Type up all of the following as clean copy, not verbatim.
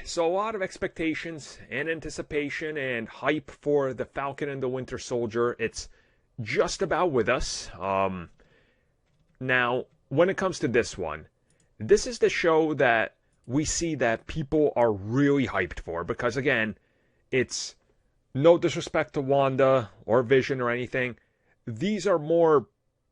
so a lot of expectations and anticipation and hype for the Falcon and the Winter Soldier. It's just about with us. Now, when it comes to this one, this is the show that we see that people are really hyped for because, again, it's no disrespect to Wanda or Vision or anything. These are more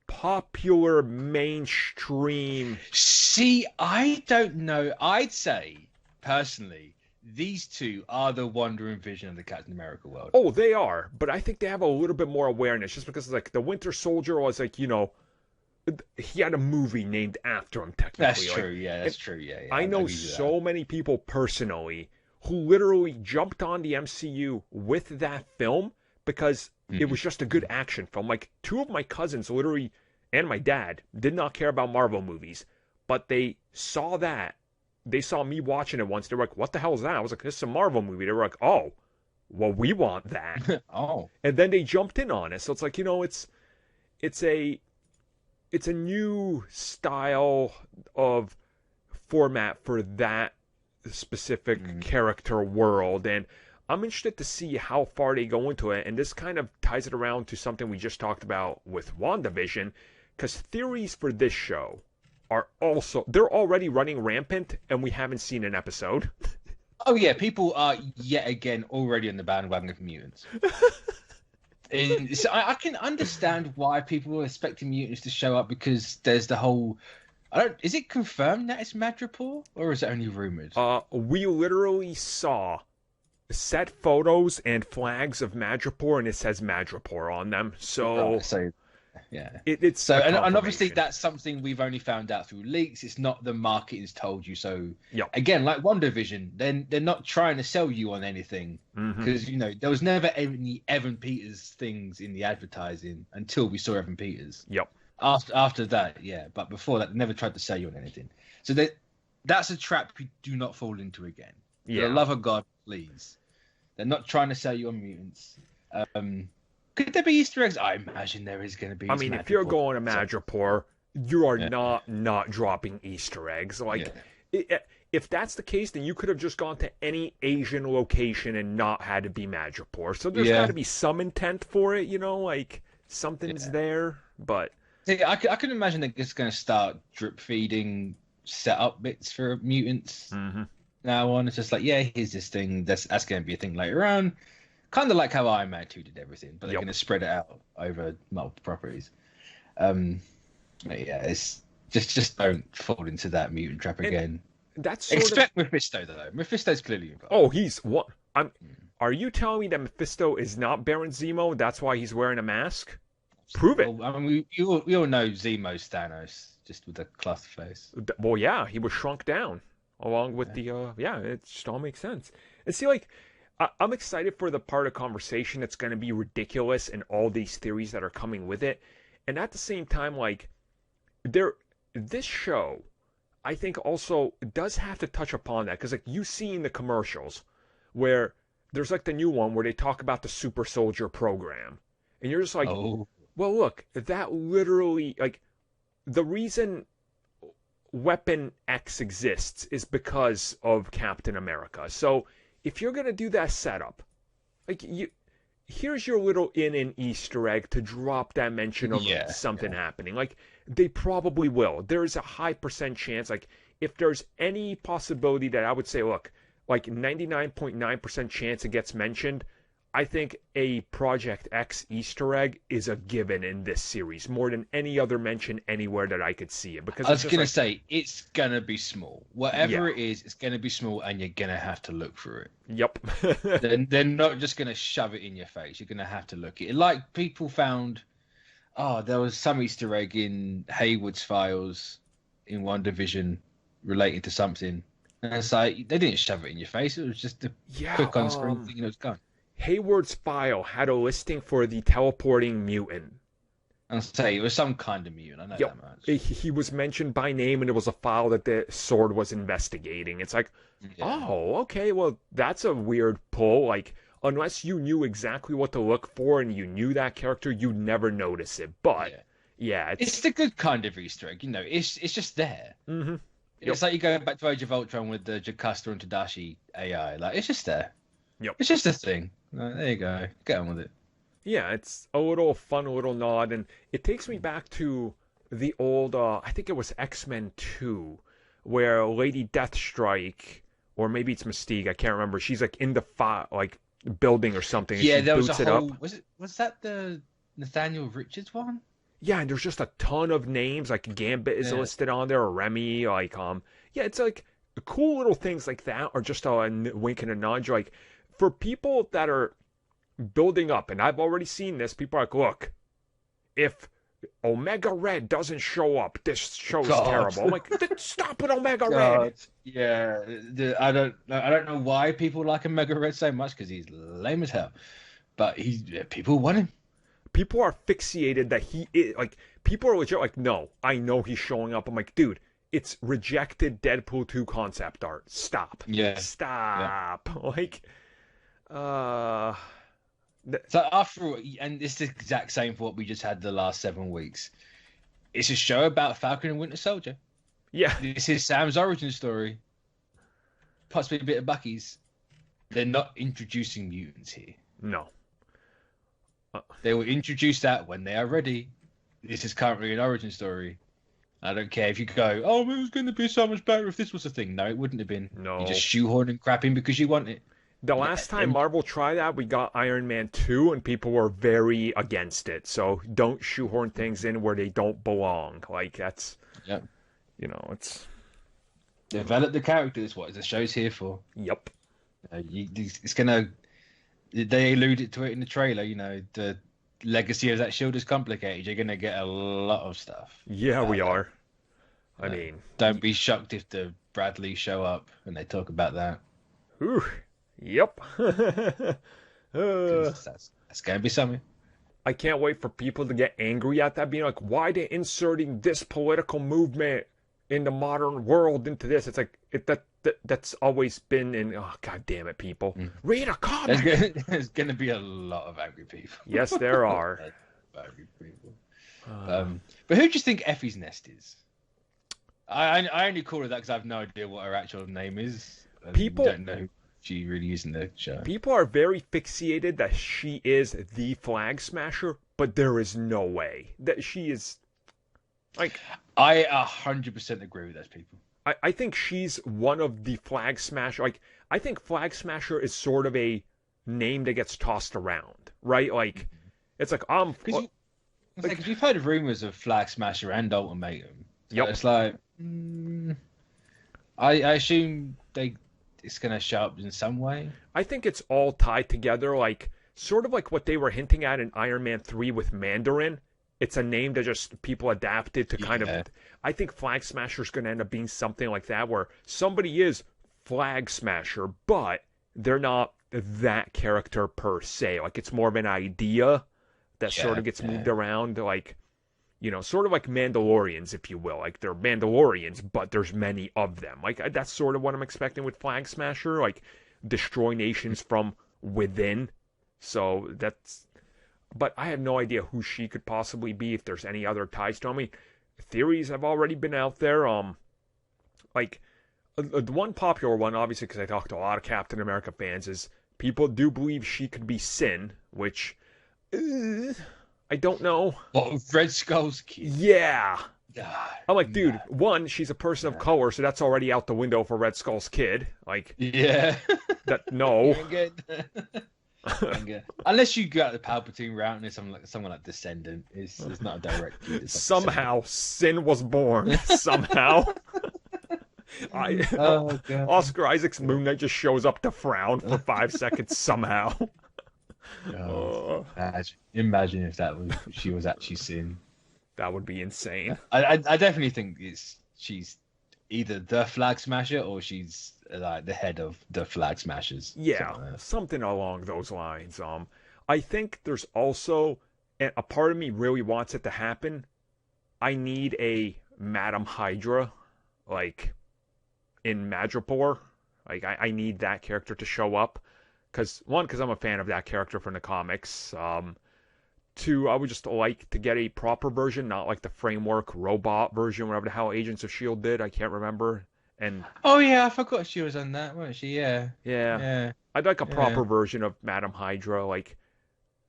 popular, mainstream. See, I don't know. I'd say, personally, these two are the Wonder and Vision of the Captain America world. Oh, they are. But I think they have a little bit more awareness just because, like, the Winter Soldier was, like, he had a movie named after him, technically. That's true, yeah, that's true, yeah. I know so many people personally who literally jumped on the MCU with that film because it was just a good action film. Like, two of my cousins literally, and my dad, did not care about Marvel movies, but they saw that. They saw me watching it once. They were like, what the hell is that? I was like, this is a Marvel movie. They were like, oh, well, we want that. Oh. And then they jumped in on it. So it's like, it's a new style of format for that specific character world, and I'm interested to see how far they go into it. And this kind of ties it around to something we just talked about with WandaVision, because theories for this show are they're already running rampant, and we haven't seen an episode. Oh yeah, people are yet again already on the bandwagon of mutants. And so I can understand why people were expecting mutants to show up because there's the whole. Is it confirmed that it's Madripoor or is it only rumored? We literally saw set photos and flags of Madripoor, and it says Madripoor on them. So yeah, it's so and obviously that's something we've only found out through leaks. It's not the market has told you. So again, like WandaVision, then they're not trying to sell you on anything because there was never any Evan Peters things in the advertising until we saw Evan Peters. Yep. After that, yeah, but before that, they never tried to sell you on anything. So that's a trap you do not fall into again. Yeah. For the love of God, please. They're not trying to sell you on mutants. Could there be Easter eggs? I imagine there is going to be. I mean, if you're going to Madripoor, you are not dropping Easter eggs. Like, if that's the case, then you could have just gone to any Asian location and not had to be Madripoor. So there's got to be some intent for it, like something's there. But see, I can imagine they're just going to start drip feeding setup bits for mutants. Now on, it's just like, here's this thing. That's going to be a thing later on. Kind of like how Iron Man 2 did everything, but they're going to spread it out over multiple properties. It's just don't fall into that mutant trap again. That's expect Mephisto though. Mephisto's clearly involved. Oh, he's what? Are you telling me that Mephisto is not Baron Zemo? That's why he's wearing a mask? Prove it. Well, I mean, we all know Zemo's Thanos, just with a cloth face. Well, yeah, he was shrunk down along with the it just all makes sense. And see, like, I'm excited for the part of conversation that's going to be ridiculous and all these theories that are coming with it. And at the same time, like, this show, I think also does have to touch upon that. Because, like, you see in the commercials where there's, like, the new one where they talk about the Super Soldier program. And you're just like, well, look, that literally, like, the reason Weapon X exists is because of Captain America. So if you're going to do that setup, like, here's your little in Easter egg to drop that mention of something happening. Like, they probably will. There's a high % chance. Like, if there's any possibility that I would say, look, like 99.9% chance it gets mentioned, I think a Project X Easter egg is a given in this series, more than any other mention anywhere that I could see it. Because I was going to say, it's going to be small. Whatever it is, it's going to be small, and you're going to have to look for it. Yep. They're not just going to shove it in your face. You're going to have to look at it. Like, people found, there was some Easter egg in Hayward's files in WandaVision relating to something. And it's like, they didn't shove it in your face. It was just a quick on-screen thing, and it was gone. Hayward's file had a listing for the teleporting mutant. I'll say it was some kind of mutant. I know that much. He was mentioned by name, and it was a file that the Sword was investigating. It's like, oh, okay, well, that's a weird pull. Like, unless you knew exactly what to look for and you knew that character, you'd never notice it. But it's the good kind of Easter egg. It's just there. Mm-hmm. It's like you go back to Age of Ultron with the Jocasta and Tadashi AI. Like, it's just there. Yep. It's just a thing. Like, there you go. Get on with it. Yeah, it's a little fun, a little nod, and it takes me back to the old, I think it was X-Men 2, where Lady Deathstrike, or maybe it's Mystique, I can't remember. She's like in the building or something. And Yeah, she there was boots a it whole. up. Was that the Nathaniel Richards one? Yeah, and there's just a ton of names. Like Gambit is Yeah. listed on there, or Remy. Yeah, it's like cool little things like that, or just a wink and a nudge. Like for people that are building up, and I've already seen this. People are like, look, if Omega Red doesn't show up, this show's terrible. I'm like, stop with Omega Red. Yeah, I don't know why people like Omega Red so much because he's lame as hell, but people want him. People are fixated that he is like. People are legit like, no, I know he's showing up. I'm like, dude, it's rejected Deadpool 2 concept art. Stop. Yeah. Stop. Yeah. Like, So after all, and it's the exact same for what we just had the last 7 weeks. It's a show about Falcon and Winter Soldier. Yeah. This is Sam's origin story. Possibly a bit of Bucky's. They're not introducing mutants here. No. They will introduce that when they are ready. This is currently an origin story. I don't care if you go, oh, it was going to be so much better if this was a thing. No, it wouldn't have been. No. You just shoehorning crap in because you want it. The last time Marvel tried that, we got Iron Man 2, and people were very against it. So don't shoehorn things in where they don't belong. Like, that's, it's... Develop the character is what the show's here for. Yep. It's going to... They alluded to it in the trailer, the legacy of that shield is complicated. You're going to get a lot of stuff. Yeah, we are. I mean... Don't be shocked if the Bradleys show up and they talk about that. Ooh. Yep. That's going to be something. I can't wait for people to get angry at that, being like, why they inserting this political movement in the modern world into this? It's like, that's always been in, oh, God damn it, people. Read a comic! There's going to be a lot of angry people. Yes, there are. Angry people. But who do you think Effie's Nest is? I only call her that because I have no idea what her actual name is. People don't know who she really is in the show. People are very fixated that she is the Flag Smasher, but there is no way that she is. Like, I 100% agree with those people. I think she's one of the Flag Smasher. Like, I think Flag Smasher is sort of a name that gets tossed around, right? Like, it's like because we've heard of rumors of Flag Smasher and Ultimatum. So yep. It's like, I assume it's going to show up in some way. I think it's all tied together, like sort of like what they were hinting at in Iron Man 3 with Mandarin. It's a name that just people adapted to kind of. I think Flag Smasher is going to end up being something like that, where somebody is Flag Smasher, but they're not that character per se. Like, it's more of an idea that sort of gets moved around, like, sort of like Mandalorians, if you will. Like, they're Mandalorians, but there's many of them. Like, that's sort of what I'm expecting with Flag Smasher, like, destroy nations from within. So that's... But I have no idea who she could possibly be, if there's any other ties to her. I mean, theories have already been out there. Like, the one popular one, obviously, because I talked to a lot of Captain America fans, is people do believe she could be Sin, which... I don't know. What, Red Skull's kid? Yeah. God, I'm like, dude, one, she's a person of color, so that's already out the window for Red Skull's kid. Like, yeah. No. Unless you got the Palpatine route and it's someone like Descendant. It's not a direct kid. Like somehow, Sin was born. Somehow. Oscar Isaac's Moon Knight just shows up to frown for 5 seconds somehow. Imagine if she was actually Sin. That would be insane. I definitely think she's either the Flag Smasher or she's like the head of the Flag Smashers. Yeah, something along those lines. I think there's also a part of me really wants it to happen. I need a Madam Hydra, like in Madripoor. Like I need that character to show up. Because I'm a fan of that character from the comics. Two, I would just like to get a proper version, not like the framework robot version, whatever the hell Agents of S.H.I.E.L.D. did. I can't remember. And Oh yeah, I forgot she was on that, wasn't she? Yeah, yeah, yeah, I'd like a yeah. proper version of Madam Hydra, like,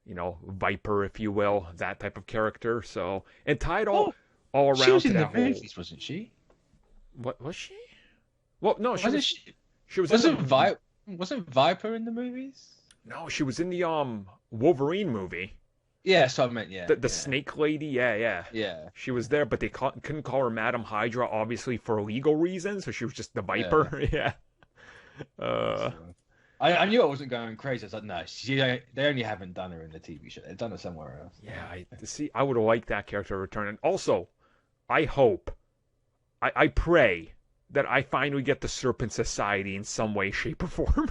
Viper, if you will, that type of character. So, and tie it all Oh, all she around was to in the that whole. movies, wasn't she? What was she? Well, no, she Wasn't was. she? She was in the. Wasn't Viper in the movies? No, she was in the Wolverine movie. Yeah, so I meant yeah, The yeah, snake lady, yeah, yeah. yeah, She was there, but they couldn't call her Madam Hydra, obviously for legal reasons. So she was just the yeah. Viper. Yeah. That's Uh, the one. I knew I wasn't going crazy. I was like, no, they only haven't done her in the TV show. They've done her somewhere else. yeah. I would have liked that character to return. And also, I hope, I pray that I finally get the Serpent Society in some way, shape, or form.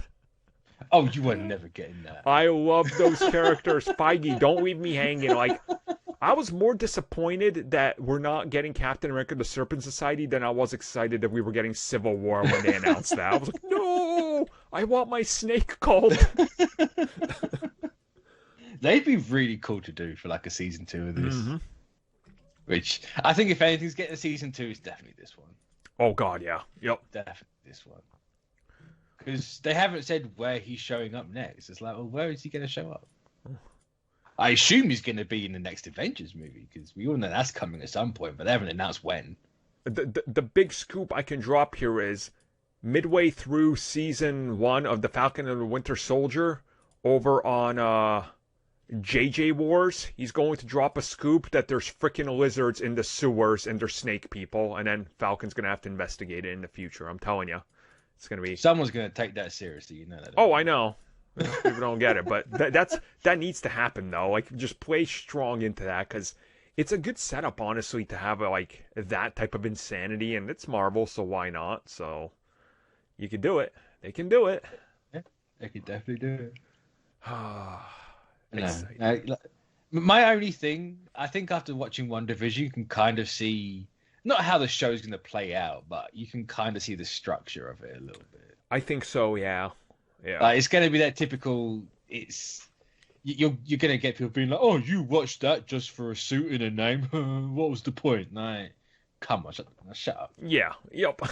Oh, you were never getting that. I love those characters. Feige, don't leave me hanging. Like, I was more disappointed that we're not getting Captain America: The Serpent Society than I was excited that we were getting Civil War when they announced that. I was like, no, I want my snake called. They'd be really cool to do for like a season 2 of this. Mm-hmm. Which I think if anything's getting a season 2, it's definitely this one. Oh God, yeah, yep. Definitely this one. Because they haven't said where he's showing up next. It's like, well, where is he going to show up? I assume he's going to be in the next Avengers movie because we all know that's coming at some point, but they haven't announced when. The big scoop I can drop here is midway through season 1 of the Falcon and the Winter Soldier over on JJ Wars, he's going to drop a scoop that there's freaking lizards in the sewers and they're snake people, and then Falcon's going to have to investigate it in the future. I'm telling you. It's going to be... Someone's going to take that seriously, you know that. Oh, I know. People don't get it, but that needs to happen, though. Like, just play strong into that, because it's a good setup, honestly, to have like that type of insanity, and it's Marvel, so why not? So you can do it. They can do it. Yeah, they could definitely do it. Exciting. No, my only thing, I think after watching WandaVision, you can kind of see not how the show's going to play out, but you can kind of see the structure of it a little bit. I think so. Yeah. It's going to be that typical. You're going to get people being like, "Oh, you watched that just for a suit and a name? What was the point?" Like, come on, shut up. Yeah. Yep.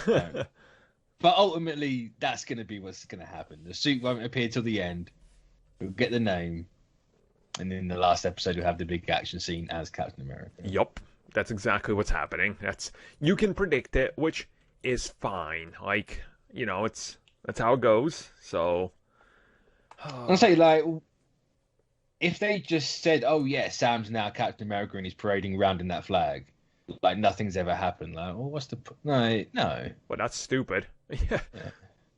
But ultimately, that's going to be what's going to happen. The suit won't appear till the end. We'll get the name, and then the last episode we'll have the big action scene as Captain America. Yep. That's exactly what's happening. You can predict it, which is fine. Like, that's how it goes. So I'll say, like, if they just said, "Oh yeah, Sam's now Captain America and he's parading around in that flag," like nothing's ever happened. Like, well, what's the no? Well, that's stupid. Yeah.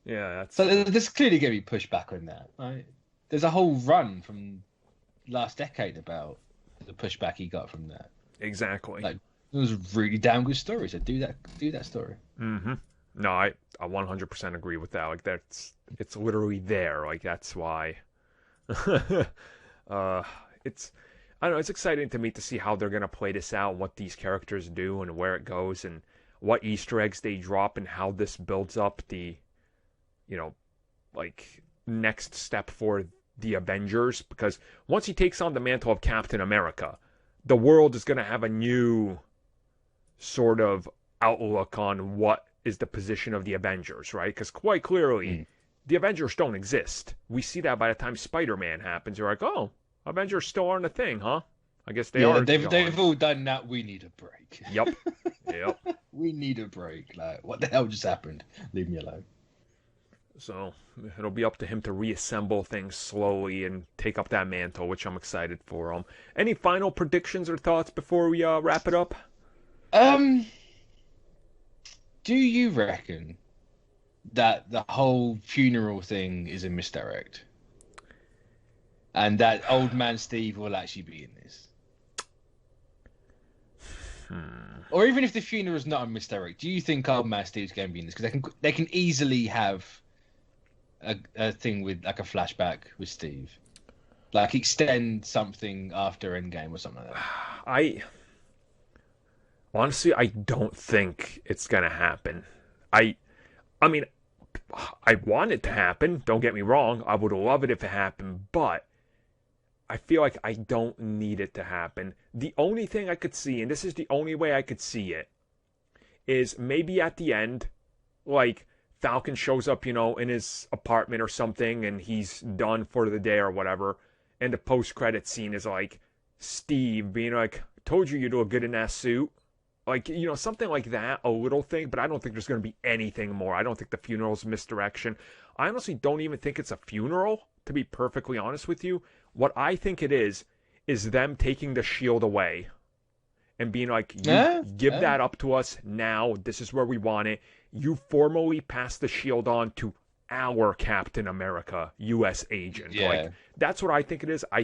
That's so there's clearly going to be pushback on that. Right? There's a whole run from last decade about the pushback he got from that. exactly. Like, it was a really damn good story. So do that story. Mm-hmm. No, I 100% agree with that. Like, it's literally there. Like, that's why. It's, I don't know. It's exciting to me to see how they're gonna play this out, what these characters do, and where it goes, and what Easter eggs they drop, and how this builds up the, like, next step for the Avengers. Because once he takes on the mantle of Captain America, the world is gonna have a new sort of outlook on what is the position of the Avengers, right? Because quite clearly, the Avengers don't exist. We see that by the time Spider-Man happens. You're like, oh, Avengers still aren't a thing, huh? I guess they are. They've all done that. We need a break. Yep. We need a break. Like, what the hell just happened? Leave me alone. So it'll be up to him to reassemble things slowly and take up that mantle, which I'm excited for. Any final predictions or thoughts before we wrap it up? Do you reckon that the whole funeral thing is a misdirect? And that Old Man Steve will actually be in this? Or even if the funeral is not a misdirect, do you think Old Man Steve's going to be in this? Because they can easily have a thing with like a flashback with Steve, like extend something after Endgame or something like that. Honestly, I don't think it's gonna happen. I mean, I want it to happen. Don't get me wrong. I would love it if it happened, but I feel like I don't need it to happen. The only thing I could see, and this is the only way I could see it, is maybe at the end, like Falcon shows up, in his apartment or something, and he's done for the day or whatever, and the post-credit scene is like Steve being like, "Told you do a good in that suit." Like, something like that, a little thing, but I don't think there's going to be anything more. I don't think the funeral's misdirection. I honestly don't even think it's a funeral, to be perfectly honest with you. What I think it is them taking the shield away and being like, give that up to us now. This is where we want it. You formally pass the shield on to our Captain America, U.S. agent. Yeah. Like, that's what I think it is. I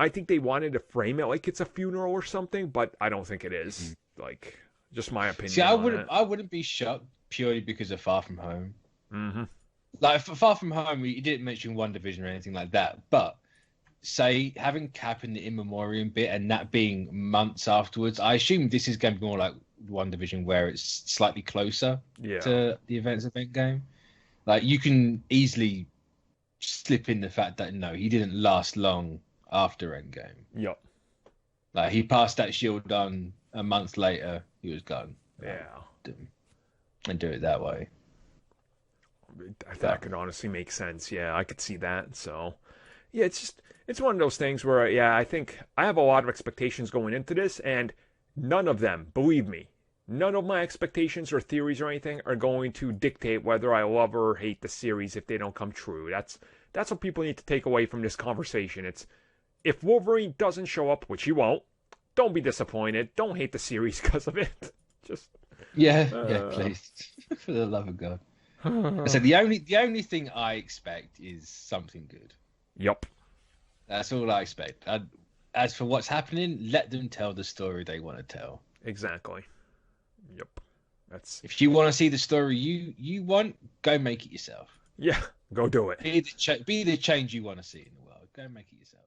think they wanted to frame it like it's a funeral or something, but I don't think it is. Like, just my opinion. See, I wouldn't be shocked purely because of Far From Home. Mm-hmm. Like, for Far From Home, he didn't mention WandaVision or anything like that, but say having Cap in the In Memoriam bit and that being months afterwards, I assume this is going to be more like WandaVision, where it's slightly closer to the events of Endgame. Like, you can easily slip in the fact that no, he didn't last long after Endgame. Yep. Like, he passed that shield on a month later, he was gone. Yeah. And do it that way. That could honestly make sense. Yeah, I could see that. So, yeah, it's one of those things where, I think I have a lot of expectations going into this, and none of them, believe me, none of my expectations or theories or anything are going to dictate whether I love or hate the series if they don't come true. That's what people need to take away from this conversation. It's, if Wolverine doesn't show up, which he won't, don't be disappointed. Don't hate the series because of it. Just please, for the love of God. So the only thing I expect is something good. Yep. That's all I expect. As for what's happening, let them tell the story they want to tell. Exactly. Yep. If you want to see the story you want, go make it yourself. Yeah, go do it. Be the change you want to see in the world. Go make it yourself.